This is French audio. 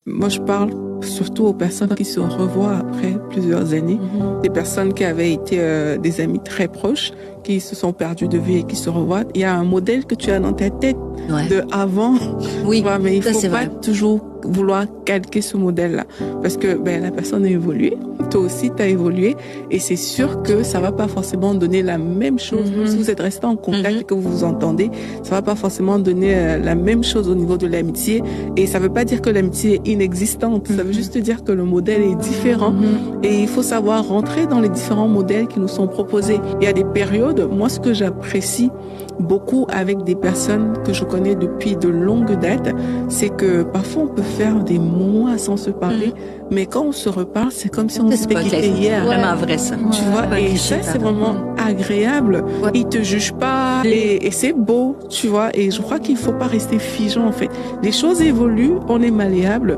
Moi, je parle surtout aux personnes qui se revoient après plusieurs années, des personnes qui avaient été des amis très proches, qui se sont perdus de vue et qui se revoient. Il y a un modèle que tu as dans ta tête de avant, oui, tu vois, mais il ça, faut pas toujours vouloir calquer ce modèle-là, parce que la personne a évolué, toi aussi tu as évolué, et c'est sûr que ça va pas forcément donner la même chose. Même si vous êtes resté en contact et que vous vous entendez, ça va pas forcément donner la même chose au niveau de l'amitié, et ça veut pas dire que l'amitié est inexistante, ça veut juste dire que le modèle est différent, et il faut savoir rentrer dans les différents modèles qui nous sont proposés. Il y a des périodes, moi ce que j'apprécie beaucoup avec des personnes que je connais depuis de longues dates, c'est que parfois on peut faire des mois sans se parler, mais quand on se reparle, c'est comme si on s'était quitté hier. C'est vraiment vrai ça. Tu vois, et ça c'est vraiment agréable. Ils te jugent pas et c'est beau, tu vois. Et je crois qu'il faut pas rester figeant en fait. Les choses évoluent, on est malléable.